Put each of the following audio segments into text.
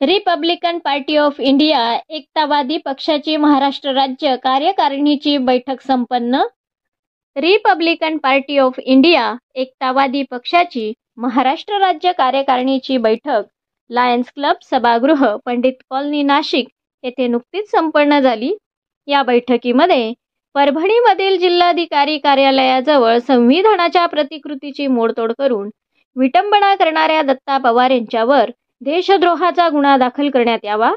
Republican party of India एकतावादी पक्षाची महाराष्ट्र राज्य कार्यकारिणीची बैठक संपन्न. रिपब्लिकन पार्टी ऑफ इंडिया एकतावादी पक्षाची महाराष्ट्र राज्य कार्यकारिणीची बैठक लायन्स क्लब सभागृह पंडित कॉलनी नाशिक येथे नुकतीच संपन्न झाली. या बैठकीमध्ये परभणीमधील जिल्हाधिकारी कार्यालयाजवळ संविधानाच्या प्रतिकृतीची मोडतोड करून विटंबना करणाऱ्या दत्ता पवार यांच्यावर देशद्रोहाचा गुन्हा दाखल करण्यात यावा.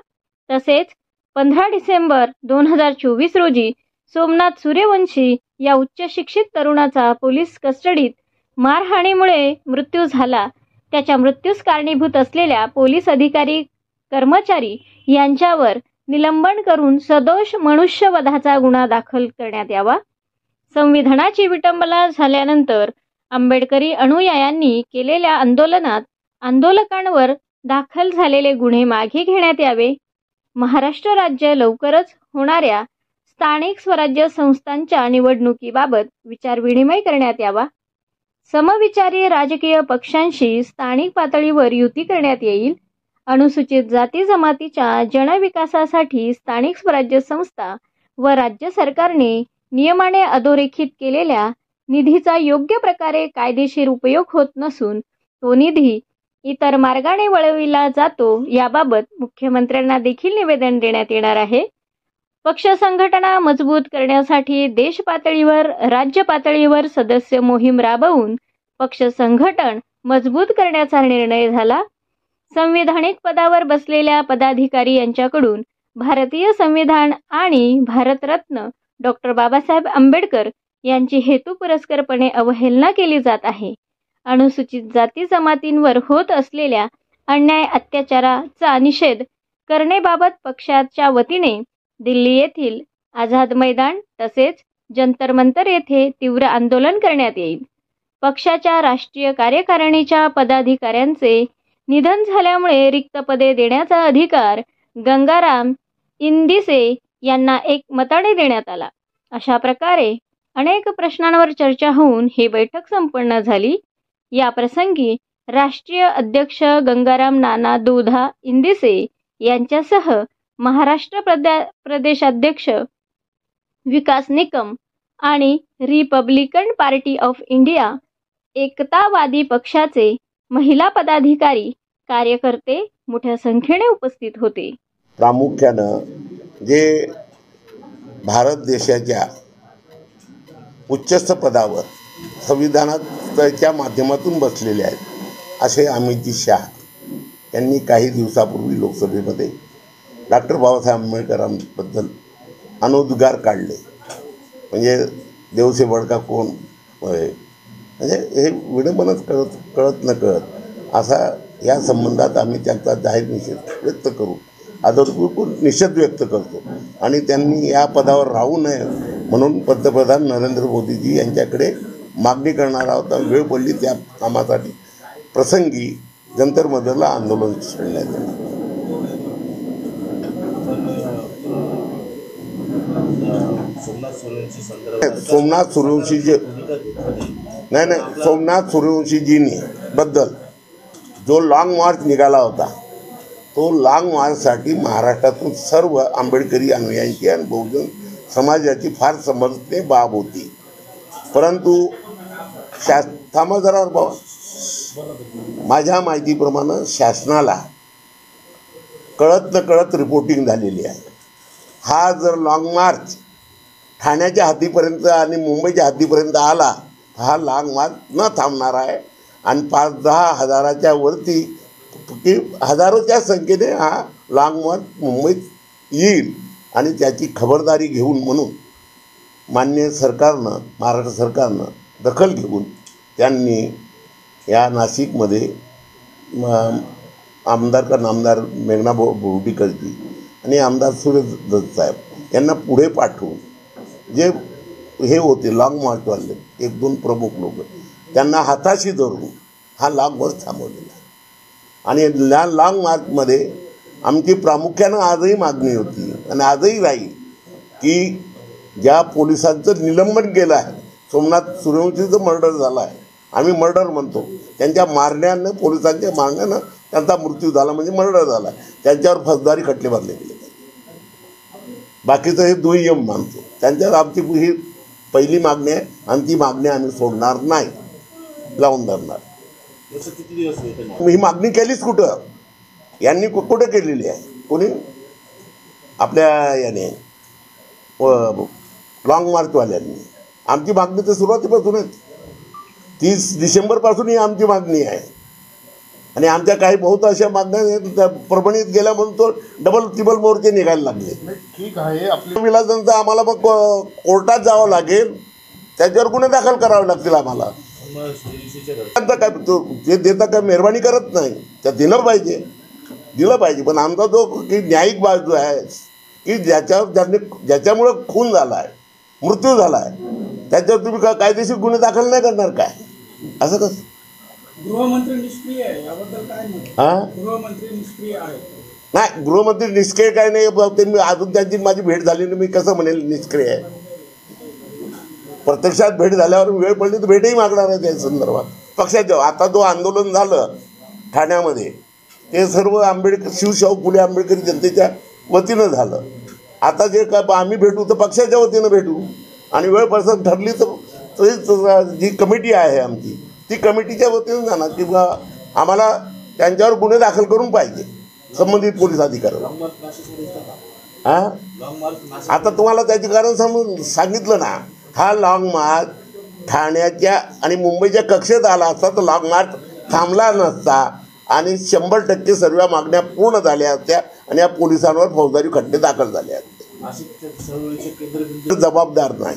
तसेच 15 डिसेंबर 2024 रोजी सोमनाथ सूर्यवंशी या उच्च शिक्षित तरुणाचा पोलीस कस्टडीत मारहाणीमुळे मृत्यू झाला, त्याच्या मृत्यूस कारणीभूत असलेल्या पोलीस अधिकारी कर्मचारी यांच्यावर निलंबन करून सदोष मनुष्यवधाचा गुन्हा दाखल करण्यात यावा. संविधानाची विटंबना झाल्यानंतर आंबेडकरी अनुयायांनी केलेल्या आंदोलनात आंदोलकांवर दाखल झालेले गुन्हे मागे घेण्यात यावे. महाराष्ट्र राज्य लवकरच होणाऱ्या स्थानिक स्वराज्य संस्थांच्या निवडणुकीबाबत विचारविनिमय करण्यात यावा. समविचारी राजकीय पक्षांशी स्थानिक पातळीवर युती करण्यात येईल. अनुसूचित जाती जमातीच्या जनविकासासाठी स्थानिक स्वराज्य संस्था व राज्य सरकारने नियमाने अधोरेखित केलेल्या निधीचा योग्य प्रकारे कायदेशीर उपयोग होत नसून तो निधी इतर मार्गाने वळविला जातो याबाबत मुख्यमंत्र्यांना देखील निवेदन देण्यात येणार आहे. पक्ष संघटना मजबूत करण्यासाठी देश पातळीवर राज्य पातळीवर सदस्य मोहीम राबवून पक्ष संघटन मजबूत करण्याचा निर्णय झाला. संविधानिक पदावर बसलेल्या पदाधिकारी यांच्याकडून भारतीय संविधान आणि भारतरत्न डॉक्टर बाबासाहेब आंबेडकर यांची हेतुपुरस्सरपणे अवहेलना केली जात आहे. अनुसूचित जाती जमातींवर होत असलेल्या अन्याय अत्याचाराचा निषेध करण्याबाबत पक्षाच्या वतीने दिल्ली येथील आझाद मैदान तसेच जंतर मंतर येथे तीव्र आंदोलन करण्यात येईल. पक्षाच्या राष्ट्रीय कार्यकारिणीच्या पदाधिकाऱ्यांचे निधन झाल्यामुळे रिक्त पदे देण्याचा अधिकार गंगाराम इंदिसे यांना एकमताने देण्यात आला. अशा प्रकारे अनेक प्रश्नांवर चर्चा होऊन ही बैठक संपन्न झाली. या प्रसंगी राष्ट्रीय अध्यक्ष गंगाराम नाना दोधा इंदिसे यांच्यासह महाराष्ट्र प्रदेशाध्यक्ष विकास निकम आणि रिपब्लिकन पार्टी ऑफ इंडिया एकतावादी पक्षाचे महिला पदाधिकारी कार्यकर्ते मोठ्या संख्येने उपस्थित होते. प्रामुख्यानं जे भारत देशाच्या उच्चस्थ पदावर संविधानाच्या माध्यमातून बसलेले आहेत असे अमितजी शाह यांनी काही दिवसापूर्वी लोकसभेमध्ये डॉक्टर बाबासाहेब आंबेडकरांबद्दल अनुद्गार काढले. म्हणजे देवसे बडका कोण म्हणजे हे विडंबनच कळत न कळत असा या संबंधात आम्ही त्यांचा जाहीर निषेध व्यक्त करू आदरपूर्वक निषेध व्यक्त करतो आणि त्यांनी या पदावर राहू नये म्हणून पंतप्रधान नरेंद्र मोदीजी यांच्याकडे मागणी करणार आहोत. वेळ पडली त्या कामासाठी प्रसंगी जंतर मंतरला आंदोलन छेडण्यात येणार. सोमनाथ सूर्यवंशी सोमनाथ सूर्यवंशीजींनी बद्दल जो लॉंग मार्च निघाला होता तो लॉंग मार्चसाठी महाराष्ट्रातून सर्व आंबेडकरी अनुयायांची आणि बहुजन समाजाची फार समर्थनीय बाब होती. परंतु थांबा जरा बाबा, माझ्या माहितीप्रमाणे शासनाला कळत न कळत रिपोर्टिंग झालेली आहे. हा जर लॉंग मार्च ठाण्याच्या हद्दीपर्यंत आणि मुंबईच्या हद्दीपर्यंत आला हा लॉंग मार्च न थांबणार आहे आणि 5-10 हजाराच्या वरती की हजारोच्या संख्येने हा लॉंग मार्च मुंबईत येईल आणि त्याची खबरदारी घेऊन म्हणून माननीय सरकारनं महाराष्ट्र सरकारनं दखल घेऊन त्यांनी या नाशिकमध्ये आमदार का नामदार मेघना बोर्डीकरजी आणि आमदार सुरेश दत्त साहेब यांना पुढे पाठवून जे हे होते लॉंग मार्चवाले 1-2 प्रमुख लोक त्यांना हाताशी धरून हा लॉंग मार्च थांबवलेला आणि या लॉंग मार्चमध्ये आमची प्रामुख्यानं आजही मागणी होती आणि आजही राहील की ज्या पोलिसांचं निलंबन केलं आहे, सोमनाथ सूर्यवंशीचं मर्डर झालं आहे, आम्ही मर्डर म्हणतो, त्यांच्या मारण्यानं पोलिसांच्या मारण्यानं त्यांचा मृत्यू झाला म्हणजे मर्डर झाला, त्यांच्यावर फौजदारी खटले भरले गेले. बाकीचं हे दुय्यम मानतो. त्यांच्यावर आमची ही पहिली मागणी आहे आणि ती मागणी आम्ही सोडणार नाही, लावून धरणार. किती दिवस ही मागणी केलीच कुठं? यांनी कुठे केलेली आहे? कोणी? आपल्या याने लॉंग मार्चवाल्यांनी. आमची मागणी तर सुरुवातीपासूनच 30 डिसेंबरपासून ही आमची मागणी आहे. आणि आमच्या काही बहुत अशा मागण्या परभणीत गेल्या म्हणून तो डबल ट्रिबल मोर्चे निघायला लागले. ठीक आहे, आपली विलासांचा आम्हाला मग कोर्टात जावं लागेल, त्याच्यावर गुन्हे दाखल करावे लागतील आम्हाला. काय ते देता काय मेहरबानी करत नाही, त्या दिलं पाहिजे. पण आमचा जो की न्यायिक बाजू आहे की ज्याच्यामुळं खून झाला आहे, मृत्यू झाला आहे, त्याच्यावर तुम्ही कायदेशीर गुन्हे दाखल नाही करणार काय? असं कसं? गृहमंत्री निष्क्रिय आहे, याबद्दल काय मत? गृहमंत्री निष्क्रिय आहे. नाही, गृहमंत्री निष्क्रिय काय नाही. ते मी अजून त्यांची माझी भेट झाली नाही, मी कसं म्हणेल निष्क्रिय आहे? प्रत्यक्षात भेट झाल्यावर वेळ पडली तर भेटही मागणार आहे त्या संदर्भात. पक्षाच्या आता जो आंदोलन झालं ठाण्यामध्ये ते सर्व शिवशाहू फुले आंबेडकरी जनतेच्या वतीनं झालं. आता जे काय आम्ही भेटू तर पक्षाच्या वतीनं भेटू आणि वेळ पसंत ठरली तर जी कमिटी आहे आमची ती कमिटीच्या वतीनं जाणार की आम्हाला त्यांच्यावर गुन्हे दाखल करून पाहिजे संबंधित पोलीस अधिकाऱ्याला. आता तुम्हाला त्याचे कारण सांगितलं ना. हा लॉंग मार्च ठाण्याच्या आणि मुंबईच्या कक्षेत आला असता तर लॉंग मार्च थांबला नसता आणि 100% सर्व मागण्या पूर्ण झाल्या असत्या आणि या पोलिसांवर फौजदारी खटले दाखल झाले असते. जबाबदार नाही.